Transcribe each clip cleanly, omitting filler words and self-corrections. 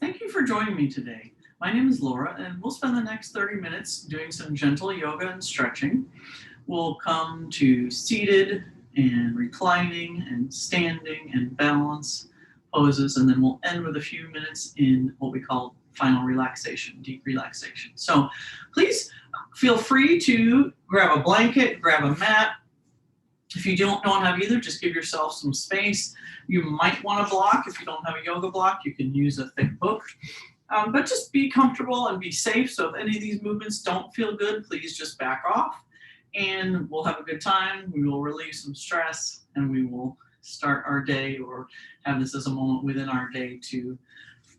Thank you for joining me today. My name is Laura, and we'll spend the next 30 minutes doing some gentle yoga and stretching. We'll come to seated and reclining and standing and balance poses, and then we'll end with a few minutes in what we call final relaxation, deep relaxation. So please feel free to grab a blanket, grab a mat. If you don't have either, just give yourself some space. You might want a block. If you don't have a yoga block, you can use a thick book. But just be comfortable and be safe. So if any of these movements don't feel good, please just back off and we'll have a good time. We will relieve some stress and we will start our day or have this as a moment within our day to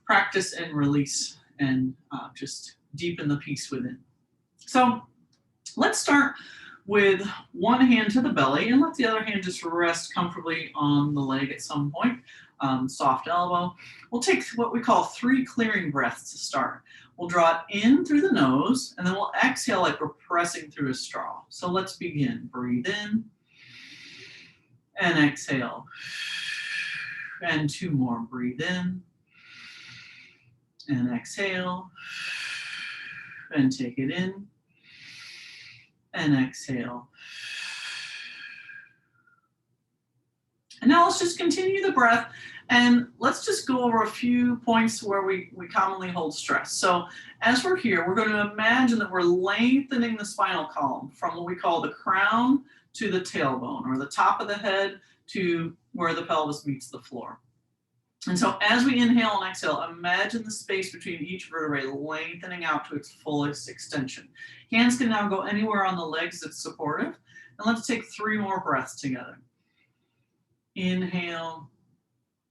practice and release and just deepen the peace within. So let's start with one hand to the belly and let the other hand just rest comfortably on the leg at some point. Soft elbow. We'll take what we call 3 clearing breaths to start. We'll draw it in through the nose and then we'll exhale like we're pressing through a straw. So let's begin. Breathe in and exhale. And 2 more. Breathe in and exhale. And take it in and exhale. And now let's just continue the breath and let's just go over a few points where we commonly hold stress. So as we're here, we're going to imagine that we're lengthening the spinal column from what we call the crown to the tailbone, or the top of the head to where the pelvis meets the floor. And so as we inhale and exhale, imagine the space between each vertebrae lengthening out to its fullest extension. Hands can now go anywhere on the legs that's supportive. And let's take 3 more breaths together. Inhale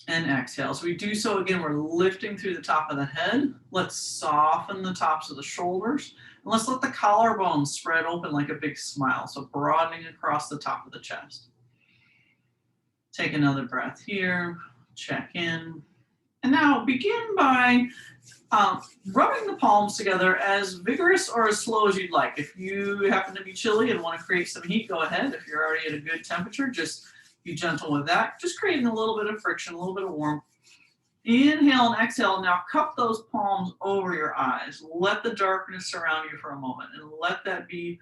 and exhale. So we do so again, we're lifting through the top of the head. Let's soften the tops of the shoulders. And let's let the collarbone spread open like a big smile. So broadening across the top of the chest. Take another breath here. Check in. And now begin by rubbing the palms together as vigorous or as slow as you'd like. If you happen to be chilly and want to create some heat, go ahead. If you're already at a good temperature, just be gentle with that. Just creating a little bit of friction, a little bit of warmth. Inhale and exhale. Now cup those palms over your eyes. Let the darkness surround you for a moment and let that be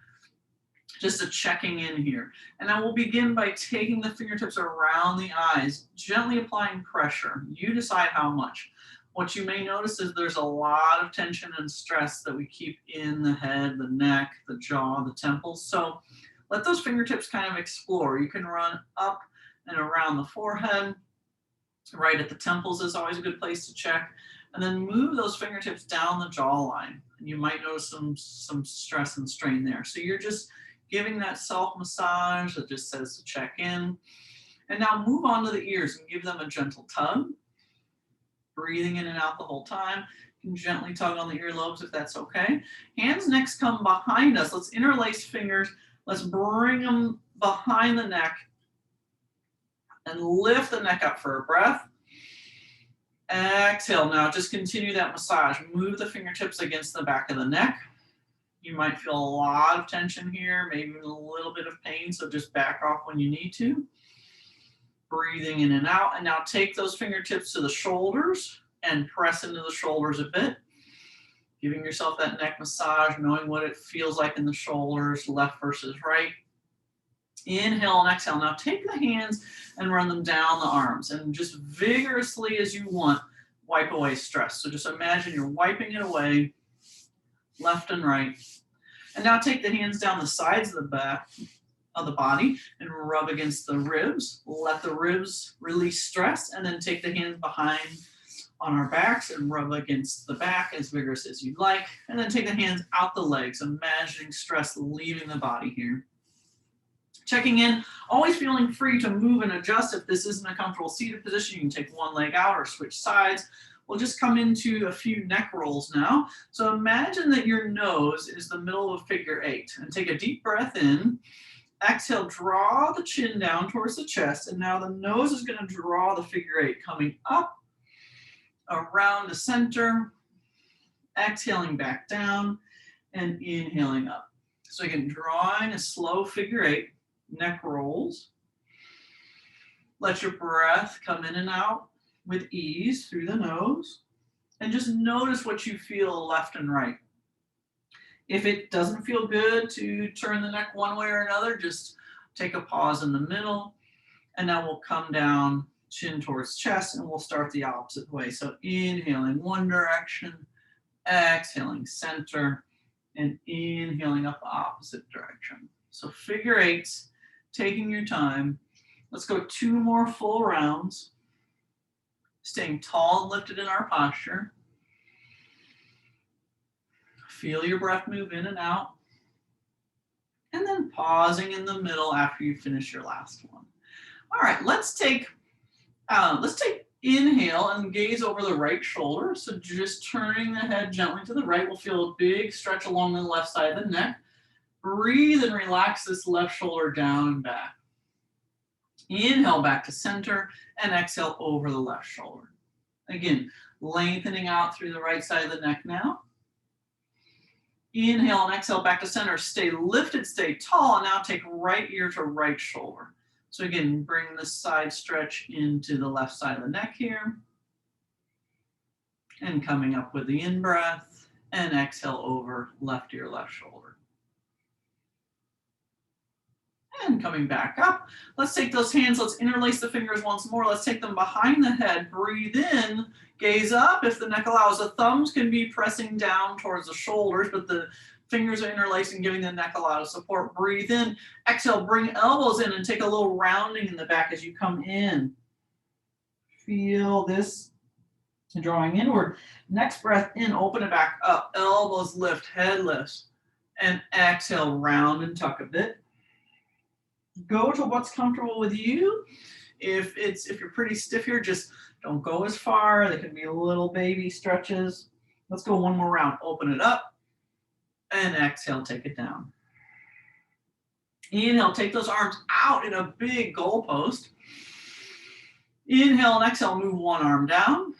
just a checking in here. And now we'll begin by taking the fingertips around the eyes, gently applying pressure. You decide how much. What you may notice is there's a lot of tension and stress that we keep in the head, the neck, the jaw, the temples. So let those fingertips kind of explore. You can run up and around the forehead. Right at the temples is always a good place to check. And then move those fingertips down the jawline. And you might notice some stress and strain there. So you're just giving that self-massage that just says to check in. And now move on to the ears and give them a gentle tug. Breathing in and out the whole time. You can gently tug on the earlobes if that's okay. Hands next come behind us. Let's interlace fingers. Let's bring them behind the neck and lift the neck up for a breath. Exhale. Now just continue that massage. Move the fingertips against the back of the neck. You might feel a lot of tension here, maybe a little bit of pain, so just back off when you need to. Breathing in and out. And now take those fingertips to the shoulders and press into the shoulders a bit. Giving yourself that neck massage, knowing what it feels like in the shoulders, left versus right. Inhale and exhale. Now take the hands and run them down the arms and just vigorously as you want, wipe away stress. So just imagine you're wiping it away, left and right. And now take the hands down the sides of the back of the body and rub against the ribs. Let the ribs release stress and then take the hands behind on our backs and rub against the back as vigorous as you'd like. And then take the hands out the legs, imagining stress leaving the body here. Checking in, always feeling free to move and adjust. If this isn't a comfortable seated position, you can take one leg out or switch sides. We'll just come into a few neck rolls now. So imagine that your nose is the middle of a figure 8 and take a deep breath in. Exhale, draw the chin down towards the chest. And now the nose is going to draw the figure 8 coming up around the center, exhaling back down and inhaling up. So again, drawing a slow figure 8, neck rolls. Let your breath come in and out with ease through the nose. And just notice what you feel left and right. If it doesn't feel good to turn the neck one way or another, just take a pause in the middle, and now we'll come down, chin towards chest, and we'll start the opposite way. So inhaling one direction, exhaling center, and inhaling up the opposite direction. So figure eights, taking your time. Let's go 2 more full rounds, staying tall and lifted in our posture. Feel your breath move in and out. And then pausing in the middle after you finish your last one. All right, let's take inhale and gaze over the right shoulder. So just turning the head gently to the right, we'll feel a big stretch along the left side of the neck. Breathe and relax this left shoulder down and back. Inhale back to center and exhale over the left shoulder. Again, lengthening out through the right side of the neck now. Inhale and exhale back to center. Stay lifted, stay tall, and now take right ear to right shoulder. So again, bring the side stretch into the left side of the neck here. And coming up with the in-breath, and exhale over left ear, left shoulder. And coming back up, let's take those hands, let's interlace the fingers once more. Let's take them behind the head, breathe in, gaze up if the neck allows. The thumbs can be pressing down towards the shoulders, but the fingers are interlacing, giving the neck a lot of support. Breathe in, exhale, bring elbows in and take a little rounding in the back as you come in. Feel this drawing inward. Next breath in, open it back up, elbows lift, head lifts, and exhale, round and tuck a bit. Go to what's comfortable with you. If you're pretty stiff here, just don't go as far. They can be little baby stretches. Let's go one more round. Open it up and exhale, take it down. Inhale, take those arms out in a big goalpost. Inhale and exhale, move one arm down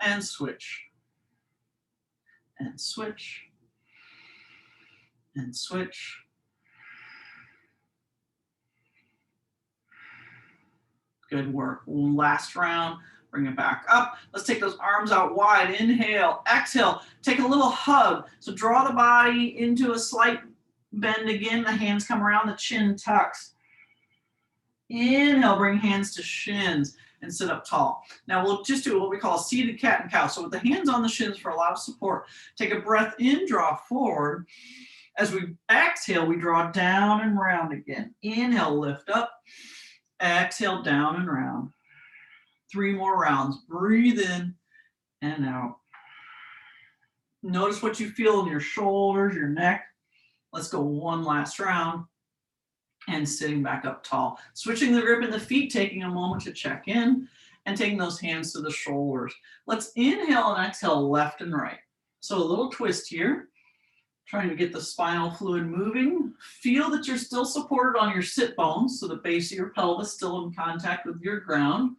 and switch. And switch. And switch. Good work. Last round, bring it back up. Let's take those arms out wide. Inhale, exhale, take a little hug. So draw the body into a slight bend again. The hands come around, the chin tucks. Inhale, bring hands to shins and sit up tall. Now we'll just do what we call a seated cat and cow. So with the hands on the shins for a lot of support, take a breath in, draw forward. As we exhale, we draw down and round again. Inhale, lift up. Exhale, down and round. 3 more rounds. Breathe in and out. Notice what you feel in your shoulders, your neck. Let's go one last round. And sitting back up tall. Switching the grip in the feet, taking a moment to check in, and taking those hands to the shoulders. Let's inhale and exhale left and right. So a little twist here. Trying to get the spinal fluid moving. Feel that you're still supported on your sit bones, so the base of your pelvis still in contact with your ground.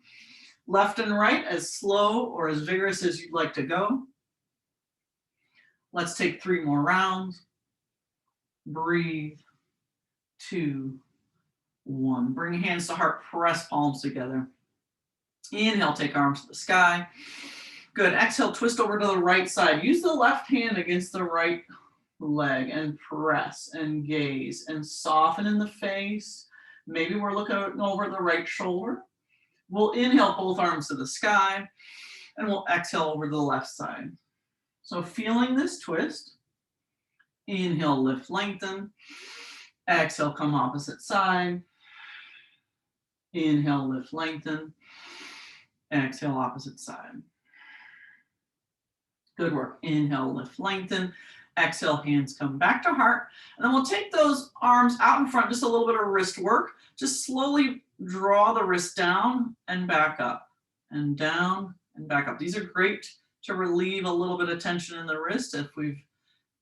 Left and right, as slow or as vigorous as you'd like to go. Let's take 3 more rounds. Breathe. 2, 1. Bring hands to heart, press palms together. Inhale, take arms to the sky. Good. Exhale, twist over to the right side. Use the left hand against the right leg and press and gaze and soften in the face. Maybe we're looking over the right shoulder. We'll inhale both arms to the sky and we'll exhale over to the left side. So feeling this twist, inhale, lift, lengthen. Exhale, come opposite side. Inhale, lift, lengthen. Exhale, opposite side. Good work. Inhale, lift, lengthen. Exhale, hands come back to heart. And then we'll take those arms out in front, just a little bit of wrist work. Just slowly draw the wrist down and back up. And down and back up. These are great to relieve a little bit of tension in the wrist if we've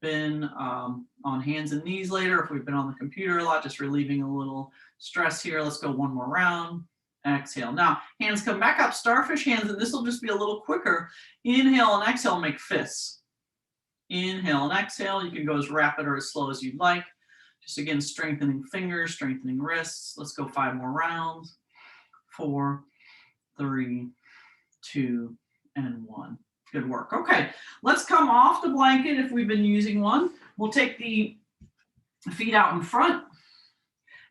been on hands and knees later, if we've been on the computer a lot, just relieving a little stress here. Let's go one more round. Exhale. Now, hands come back up, starfish hands, and this will just be a little quicker. Inhale and exhale, make fists. Inhale and exhale. You can go as rapid or as slow as you'd like. Just again, strengthening fingers, strengthening wrists. Let's go 5 more rounds. 4, 3, 2, and 1. Good work. Okay, let's come off the blanket if we've been using one. We'll take the feet out in front.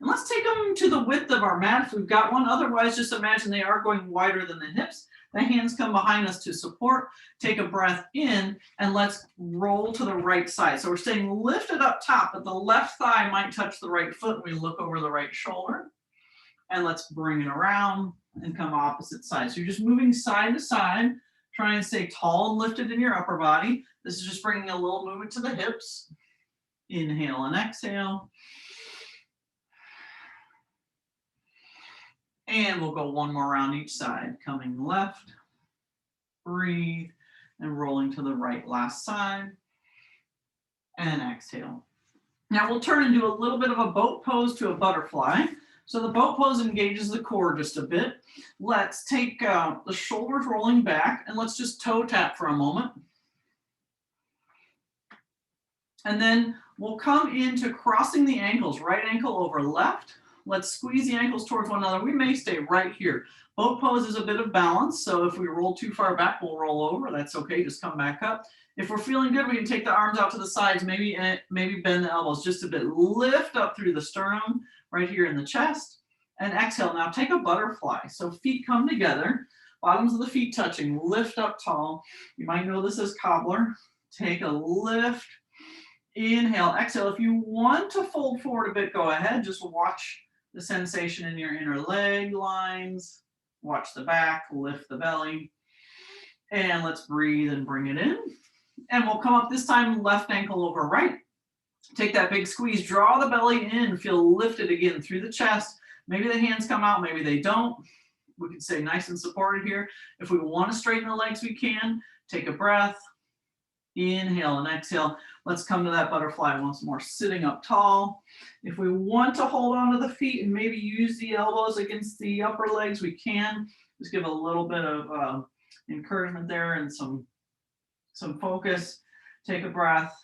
And let's take them to the width of our mat if we've got one. Otherwise, just imagine they are going wider than the hips. The hands come behind us to support. Take a breath in and let's roll to the right side. So we're staying lifted up top, but the left thigh might touch the right foot. We look over the right shoulder. And let's bring it around and come opposite side. So you're just moving side to side. Try and stay tall and lifted in your upper body. This is just bringing a little movement to the hips. Inhale and exhale. And we'll go one more round each side. Coming left, breathe, and rolling to the right last side. And exhale. Now we'll turn and do a little bit of a boat pose to a butterfly. So the boat pose engages the core just a bit. Let's take the shoulders rolling back and let's just toe tap for a moment. And then we'll come into crossing the ankles, right ankle over left. Let's squeeze the ankles towards one another. We may stay right here. Boat pose is a bit of balance. So if we roll too far back, we'll roll over. That's okay, just come back up. If we're feeling good, we can take the arms out to the sides, maybe bend the elbows just a bit. Lift up through the sternum, right here in the chest. And exhale. Now take a butterfly. So feet come together, bottoms of the feet touching, lift up tall. You might know this as cobbler. Take a lift. Inhale, exhale. If you want to fold forward a bit, go ahead. Just watch the sensation in your inner leg lines. Watch the back, lift the belly. And let's breathe and bring it in. And we'll come up this time, left ankle over right. Take that big squeeze, draw the belly in, feel lifted again through the chest. Maybe the hands come out, maybe they don't. We can stay nice and supported here. If we want to straighten the legs, we can. Take a breath. Inhale and exhale. Let's come to that butterfly once more, sitting up tall. If we want to hold on to the feet and maybe use the elbows against the upper legs, we can. Just give a little bit of encouragement there and some focus. Take a breath.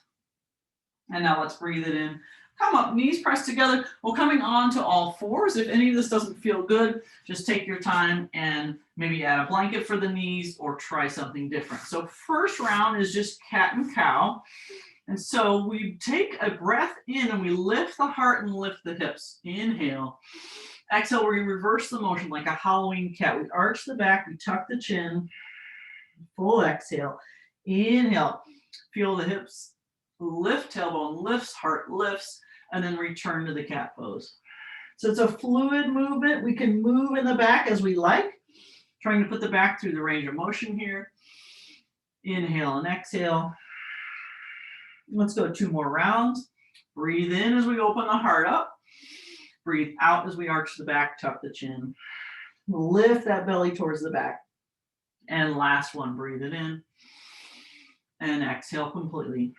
And now let's breathe it in. Come up, knees pressed together. We're coming on to all fours. If any of this doesn't feel good, just take your time and maybe add a blanket for the knees or try something different. So first round is just cat and cow. And so we take a breath in and we lift the heart and lift the hips. Inhale. Exhale, we reverse the motion like a Halloween cat. We arch the back, we tuck the chin. Full exhale. Inhale. Feel the hips lift, tailbone lifts, heart lifts, and then return to the cat pose. So it's a fluid movement. We can move in the back as we like, trying to put the back through the range of motion here. Inhale and exhale. Let's go 2 more rounds. Breathe in as we open the heart up. Breathe out as we arch the back, tuck the chin. Lift that belly towards the back. And last one, breathe it in. And exhale completely.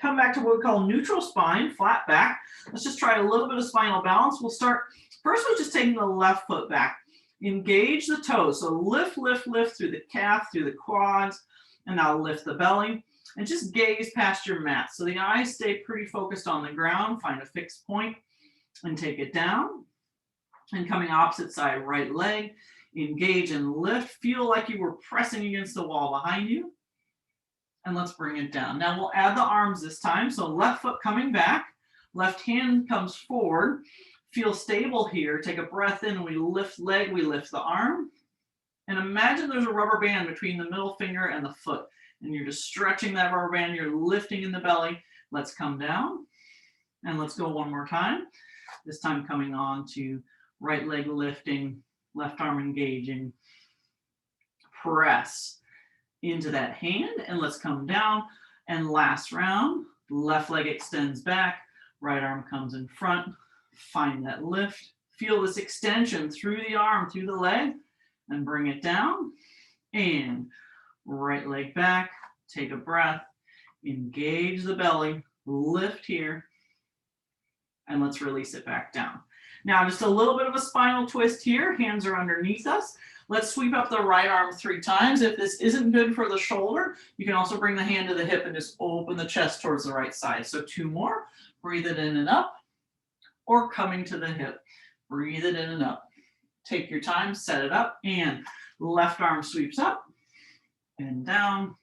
Come back to what we call neutral spine, flat back. Let's just try a little bit of spinal balance. We'll start first with just taking the left foot back. Engage the toes. So lift, lift, lift through the calf, through the quads, and now lift the belly. And just gaze past your mat. So the eyes stay pretty focused on the ground. Find a fixed point and take it down. And coming opposite side, right leg. Engage and lift. Feel like you were pressing against the wall behind you. And let's bring it down. Now we'll add the arms this time. So left foot coming back, left hand comes forward. Feel stable here. Take a breath in. We lift leg, we lift the arm. And imagine there's a rubber band between the middle finger and the foot. And you're just stretching that rubber band. You're lifting in the belly. Let's come down. And let's go one more time. This time coming on to right leg lifting, left arm engaging. Press into that hand, and let's come down. And last round, left leg extends back, right arm comes in front. Find that lift. Feel this extension through the arm, through the leg, and bring it down. And right leg back, take a breath, engage the belly, lift here, and let's release it back down. Now, just a little bit of a spinal twist here. Hands are underneath us. Let's sweep up the right arm 3 times. If this isn't good for the shoulder, you can also bring the hand to the hip and just open the chest towards the right side. So 2 more. Breathe it in and up, or coming to the hip. Breathe it in and up. Take your time, set it up, and left arm sweeps up. and down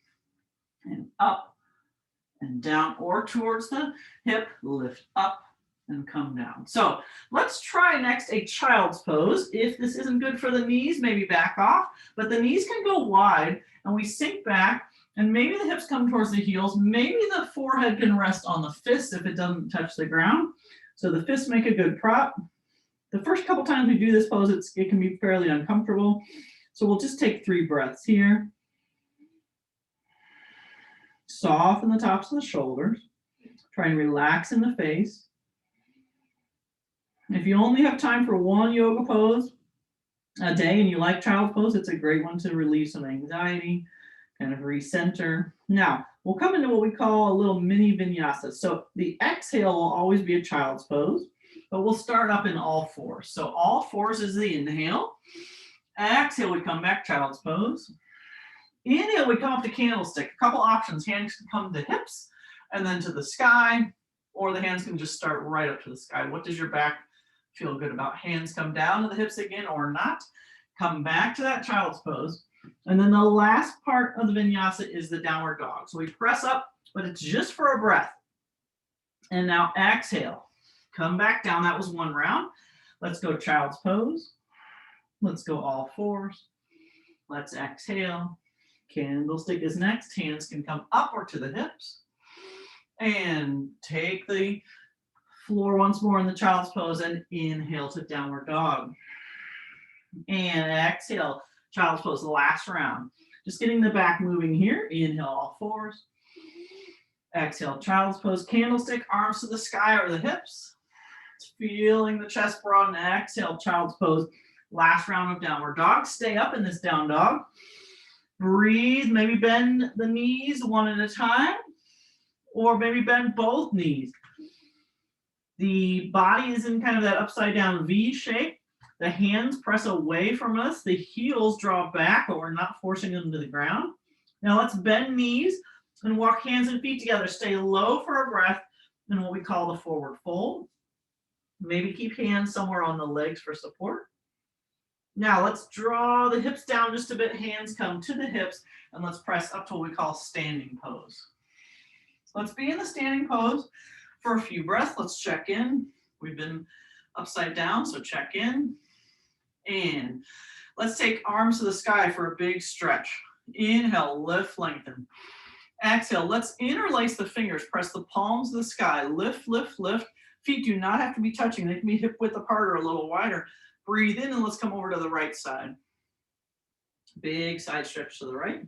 and up and down, or towards the hip, lift up and come down. So let's try next a child's pose. If this isn't good for the knees, maybe back off, but the knees can go wide and we sink back and maybe the hips come towards the heels. Maybe the forehead can rest on the fist if it doesn't touch the ground. So the fists make a good prop. The first couple times we do this pose, it can be fairly uncomfortable. So we'll just take 3 breaths here. Soften the tops of the shoulders. Try and relax in the face. If you only have time for one yoga pose a day and you like child's pose, it's a great one to relieve some anxiety, kind of recenter. Now, we'll come into what we call a little mini vinyasa. So the exhale will always be a child's pose, but we'll start up in all fours. So all fours is the inhale. Exhale, we come back, child's pose. Inhale, we come up to candlestick. A couple options. Hands can come to hips and then to the sky, or the hands can just start right up to the sky. What does your back feel good about? Hands come down to the hips again or not. Come back to that child's pose. And then the last part of the vinyasa is the downward dog. So we press up, but it's just for a breath. And now exhale. Come back down. That was one round. Let's go child's pose. Let's go all fours. Let's exhale. Candlestick is next. Hands can come up or to the hips. And take the floor once more in the child's pose and inhale to downward dog. And exhale, child's pose, last round. Just getting the back moving here. Inhale, all fours. Exhale, child's pose, candlestick, arms to the sky or the hips. Feeling the chest broaden. Exhale, child's pose. Last round of downward dog. Stay up in this down dog. Breathe, maybe bend the knees one at a time, or maybe bend both knees. The body is in kind of that upside down V shape. The hands press away from us. The heels draw back, but we're not forcing them to the ground. Now let's bend knees and walk hands and feet together. Stay low for a breath in what we call the forward fold. Maybe keep hands somewhere on the legs for support. Now let's draw the hips down just a bit. Hands come to the hips and let's press up to what we call standing pose. Let's be in the standing pose for a few breaths. Let's check in. We've been upside down, so check in. And let's take arms to the sky for a big stretch. Inhale, lift, lengthen. Exhale, let's interlace the fingers. Press the palms to the sky. Lift, lift, lift. Feet do not have to be touching. They can be hip width apart or a little wider. Breathe in and let's come over to the right side. Big side stretch to the right.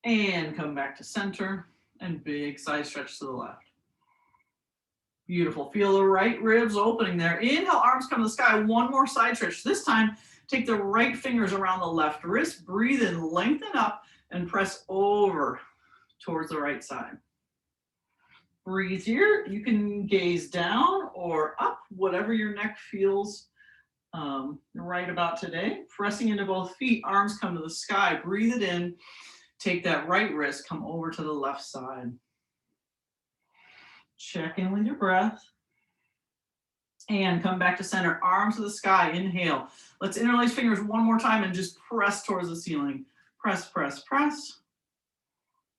And come back to center and big side stretch to the left. Beautiful. Feel the right ribs opening there. Inhale, arms come to the sky. One more side stretch. This time, take the right fingers around the left wrist. Breathe in, lengthen up, and press over towards the right side. Breathe here. You can gaze down or up, whatever your neck feels right about today. Pressing into both feet, arms come to the sky. Breathe it in. Take that right wrist, come over to the left side. Check in with your breath. And come back to center. Arms to the sky. Inhale. Let's interlace fingers one more time and just press towards the ceiling. Press, press, press.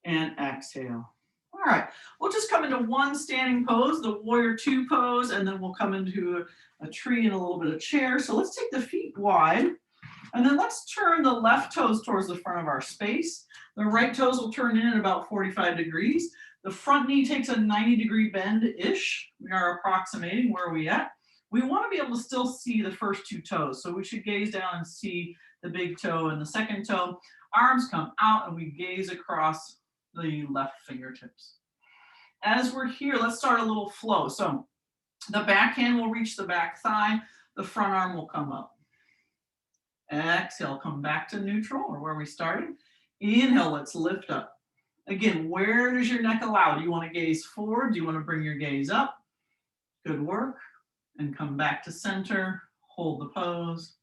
And exhale. All right, we'll just come into one standing pose, the warrior two pose, and then we'll come into a tree and a little bit of chair. So let's take the feet wide, and then let's turn the left toes towards the front of our space. The right toes will turn in at about 45 degrees. The front knee takes a 90-degree bend-ish. We are approximating where we at. We want to be able to still see the first two toes, so we should gaze down and see the big toe and the second toe. Arms come out, and we gaze across the left fingertips. As we're here, let's start a little flow. So the back hand will reach the back thigh, the front arm will come up. Exhale, come back to neutral or where we started. Inhale, let's lift up. Again, where does your neck allow? Do you want to gaze forward? Do you want to bring your gaze up? Good work. And come back to center, hold the pose.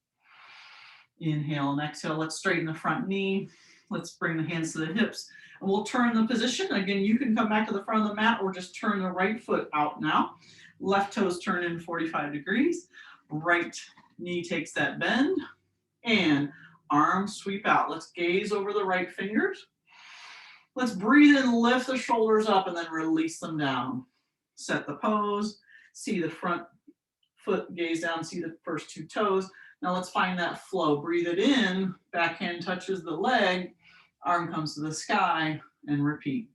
Inhale and exhale, let's straighten the front knee. Let's bring the hands to the hips. And we'll turn the position. Again, you can come back to the front of the mat or just turn the right foot out now. Left toes turn in 45 degrees. Right knee takes that bend. And Arms sweep out. Let's gaze over the right fingers. Let's breathe in, lift the shoulders up, and then release them down. Set the pose. See the front foot, gaze down, see the first two toes. Now let's find that flow. Breathe it in, back hand touches the leg, arm comes to the sky, and repeat.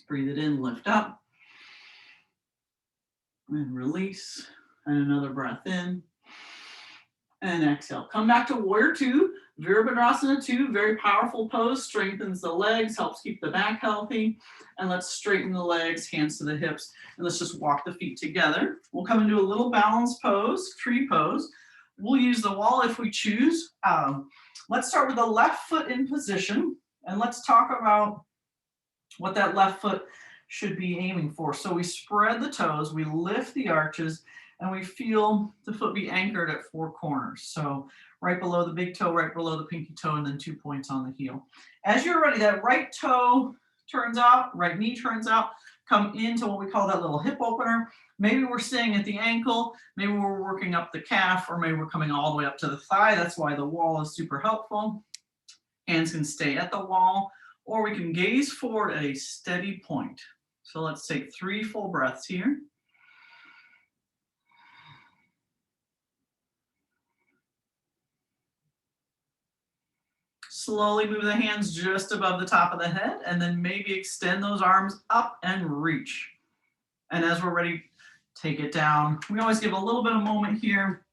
Breathe it in, lift up, and release, and another breath in, and exhale. Come back to warrior two, Virabhadrasana 2, very powerful pose, strengthens the legs, helps keep the back healthy. And let's straighten the legs, hands to the hips, and let's just walk the feet together. We'll come into a little balanced pose, tree pose. We'll use the wall if we choose. Let's start with the left foot in position, and let's talk about what that left foot should be aiming for. So we spread the toes, we lift the arches, and we feel the foot be anchored at four corners. So right below the big toe, right below the pinky toe, and then 2 points on the heel. As you're ready, that right toe turns out, right knee turns out, come into what we call that little hip opener. Maybe we're staying at the ankle, maybe we're working up the calf, or maybe we're coming all the way up to the thigh. That's why the wall is super helpful. Hands can stay at the wall, or we can gaze forward at a steady point. So let's take 3 full breaths here. Slowly move the hands just above the top of the head, and then maybe extend those arms up and reach. And as we're ready, take it down. We always give a little bit of moment here.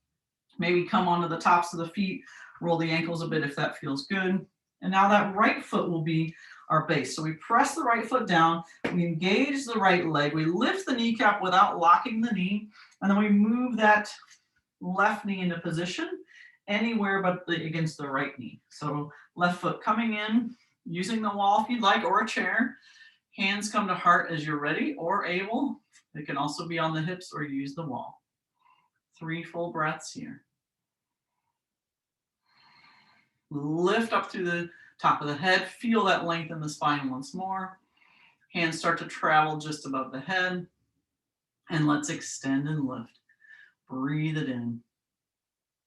Maybe come onto the tops of the feet, roll the ankles a bit if that feels good. And now that right foot will be our base. So we press the right foot down, we engage the right leg, we lift the kneecap without locking the knee, and then we move that left knee into position anywhere but against the right knee. So left foot coming in, using the wall if you'd like, or a chair. Hands come to heart as you're ready or able. They can also be on the hips or use the wall. 3 full breaths here. Lift up through the top of the head. Feel that length in the spine once more. Hands start to travel just above the head. And let's extend and lift. Breathe it in.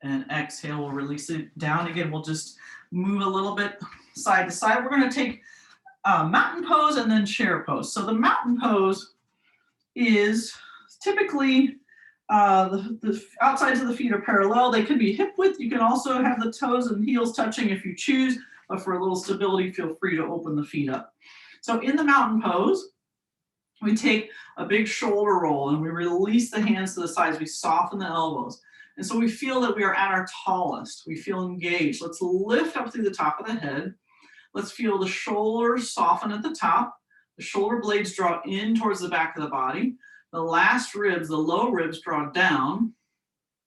And exhale, we'll release it down again. We'll just move a little bit side to side. We're going to take mountain pose and then chair pose. So the mountain pose is typically the outsides of the feet are parallel. They can be hip width. You can also have the toes and heels touching if you choose, but for a little stability, feel free to open the feet up. So in the mountain pose, we take a big shoulder roll and we release the hands to the sides. We soften the elbows. And so we feel that we are at our tallest. We feel engaged. Let's lift up through the top of the head. Let's feel the shoulders soften at the top. The shoulder blades draw in towards the back of the body. The last ribs, the low ribs, draw down.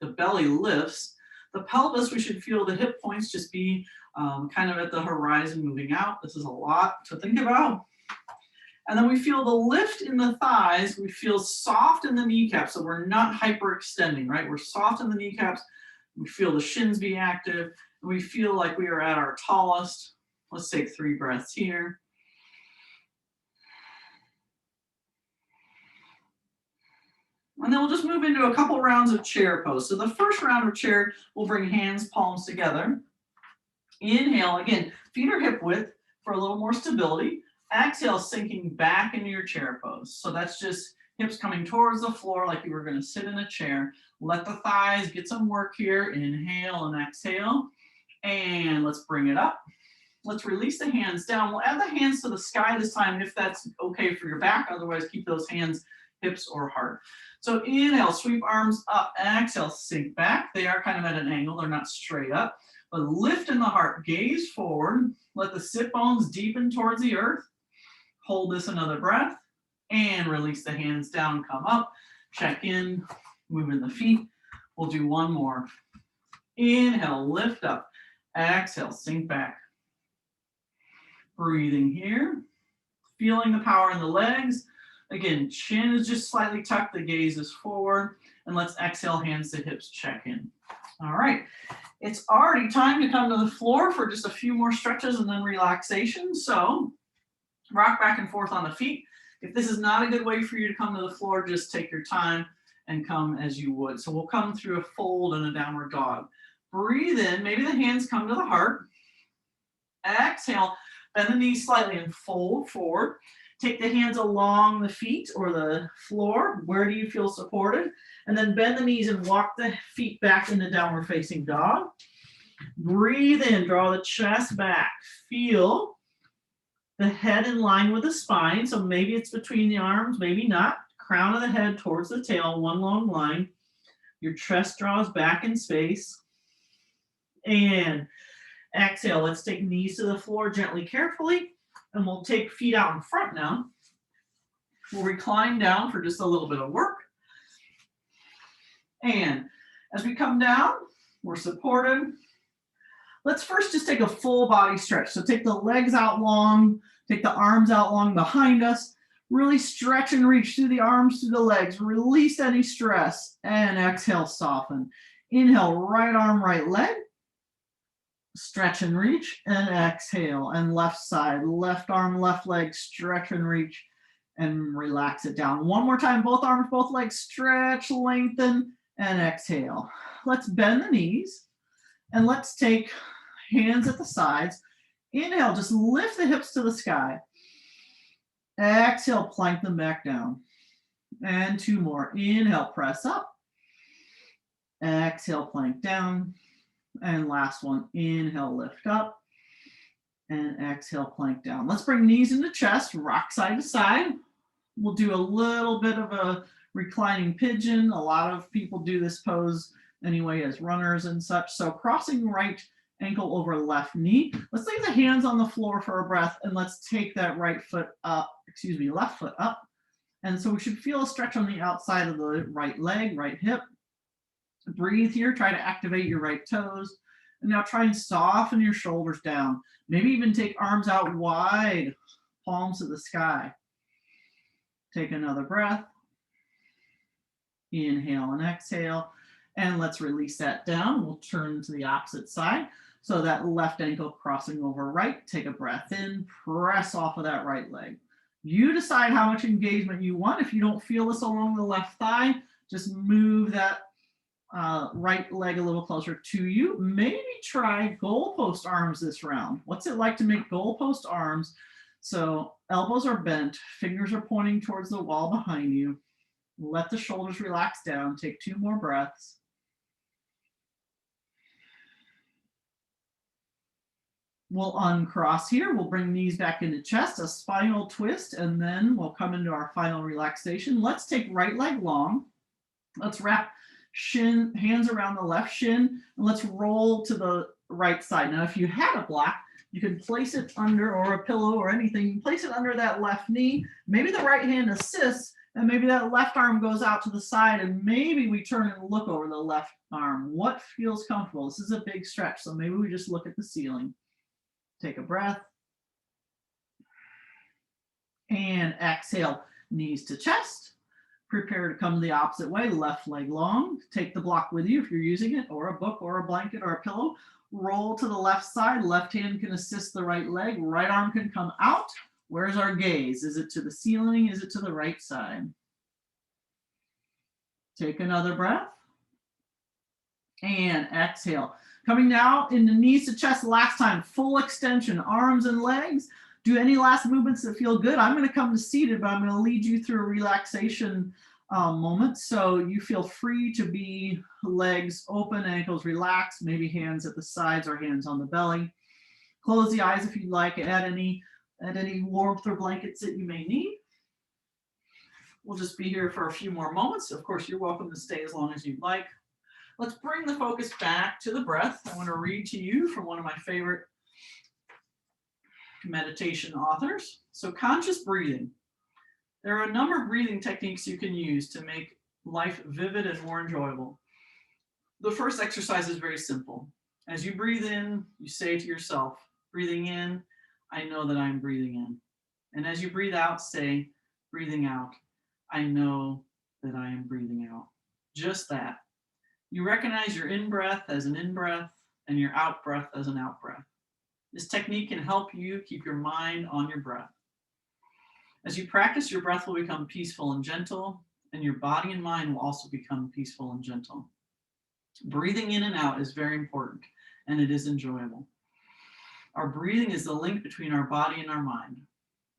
The belly lifts. The pelvis, we should feel the hip points just be kind of at the horizon moving out. This is a lot to think about. And then we feel the lift in the thighs. We feel soft in the kneecaps, so we're not hyperextending, right? We're soft in the kneecaps. We feel the shins be active. And we feel like we are at our tallest. Let's take 3 breaths here. And then we'll just move into a couple rounds of chair pose. So the first round of chair, we'll bring hands, palms together. Inhale, again, feet are hip width for a little more stability. Exhale, sinking back into your chair pose. So that's just hips coming towards the floor like you were going to sit in a chair. Let the thighs get some work here. Inhale and exhale. And let's bring it up. Let's release the hands down. We'll add the hands to the sky this time if that's okay for your back. Otherwise, keep those hands hips or heart. So inhale, sweep arms up. Exhale, sink back. They are kind of at an angle. They're not straight up. But lift in the heart, gaze forward. Let the sit bones deepen towards the earth. Hold this another breath and release the hands down, come up, check in, move in the feet. We'll do one more. Inhale, lift up. Exhale, sink back. Breathing here. Feeling the power in the legs. Again, chin is just slightly tucked, the gaze is forward. And let's exhale, hands to hips, check in. All right, it's already time to come to the floor for just a few more stretches and then relaxation. So rock back and forth on the feet. If this is not a good way for you to come to the floor, just take your time and come as you would. So we'll come through a fold and a downward dog. Breathe in, maybe the hands come to the heart. Exhale, bend the knees slightly and fold forward. Take the hands along the feet or the floor. Where do you feel supported? And then bend the knees and walk the feet back into downward facing dog. Breathe in, draw the chest back. Feel the head in line with the spine. So maybe it's between the arms, maybe not. Crown of the head towards the tail, one long line. Your chest draws back in space. And exhale, let's take knees to the floor gently, carefully. And we'll take feet out in front now. We'll recline down for just a little bit of work. And as we come down, we're supported. Let's first just take a full body stretch. So take the legs out long, take the arms out long behind us. Really stretch and reach through the arms, through the legs. Release any stress. And exhale, soften. Inhale, right arm, right leg. Stretch and reach, and exhale. And left side, left arm, left leg, stretch and reach, and relax it down. One more time, both arms, both legs, stretch, lengthen, and exhale. Let's bend the knees, and let's take hands at the sides. Inhale, just lift the hips to the sky. Exhale, plank them back down. And two more. Inhale, press up. Exhale, plank down. And last one, inhale, lift up. And exhale, plank down. Let's bring knees into chest, rock side to side. We'll do a little bit of a reclining pigeon. A lot of people do this pose anyway as runners and such. So crossing right ankle over left knee. Let's leave the hands on the floor for a breath, and let's take that right foot up, left foot up. And so we should feel a stretch on the outside of the right leg, right hip. Breathe here, try to activate your right toes. And now try and soften your shoulders down. Maybe even take arms out wide, palms to the sky. Take another breath. Inhale and exhale. And let's release that down. We'll turn to the opposite side. So that left ankle crossing over right. Take a breath in, press off of that right leg. You decide how much engagement you want. If you don't feel this along the left thigh, just move that right leg a little closer to you. Maybe try goalpost arms this round. What's it like to make goalpost arms? So elbows are bent, fingers are pointing towards the wall behind you. Let the shoulders relax down. Take two more breaths. We'll uncross here. We'll bring knees back into chest, a spinal twist, and then we'll come into our final relaxation. Let's take right leg long. Let's wrap hands around the left shin, and let's roll to the right side. Now, if you had a block, you can place it under, or a pillow or anything, place it under that left knee. Maybe the right hand assists, and maybe that left arm goes out to the side, and maybe we turn and look over the left arm. What feels comfortable? This is a big stretch, so maybe we just look at the ceiling. Take a breath. And exhale, knees to chest. Prepare to come the opposite way, left leg long. Take the block with you if you're using it, or a book or a blanket or a pillow. Roll to the left side. Left hand can assist the right leg. Right arm can come out. Where's our gaze? Is it to the ceiling? Is it to the right side? Take another breath. And exhale. Coming now into knees to chest last time. Full extension, arms and legs. Do any last movements that feel good. I'm going to come to seated, but I'm going to lead you through a relaxation moment. So you feel free to be legs open, ankles relaxed, maybe hands at the sides or hands on the belly. Close the eyes if you'd like. Add any warmth or blankets that you may need. We'll just be here for a few more moments. Of course, you're welcome to stay as long as you'd like. Let's bring the focus back to the breath. I want to read to you from one of my favorite meditation authors. So conscious breathing. There are a number of breathing techniques you can use to make life vivid and more enjoyable. The first exercise is very simple. As you breathe in, you say to yourself, breathing in, I know that I'm breathing in. And as you breathe out, say, breathing out, I know that I am breathing out. Just that. You recognize your in-breath as an in-breath and your out-breath as an out-breath. This technique can help you keep your mind on your breath. As you practice, your breath will become peaceful and gentle, and your body and mind will also become peaceful and gentle. Breathing in and out is very important, and it is enjoyable. Our breathing is the link between our body and our mind.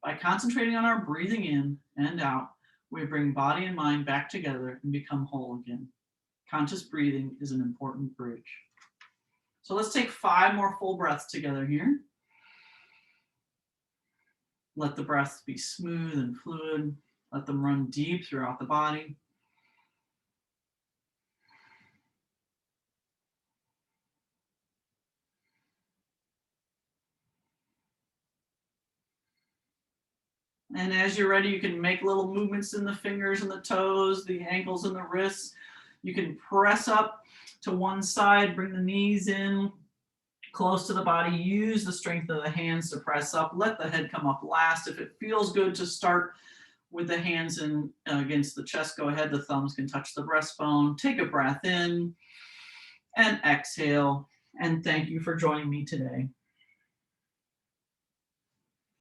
By concentrating on our breathing in and out, we bring body and mind back together and become whole again. Conscious breathing is an important bridge. So let's take 5 more full breaths together here. Let the breaths be smooth and fluid. Let them run deep throughout the body. And as you're ready, you can make little movements in the fingers and the toes, the ankles and the wrists. You can press up to one side, bring the knees in close to the body. Use the strength of the hands to press up. Let the head come up last. If it feels good to start with the hands in against the chest, go ahead. The thumbs can touch the breastbone. Take a breath in and exhale. And thank you for joining me today.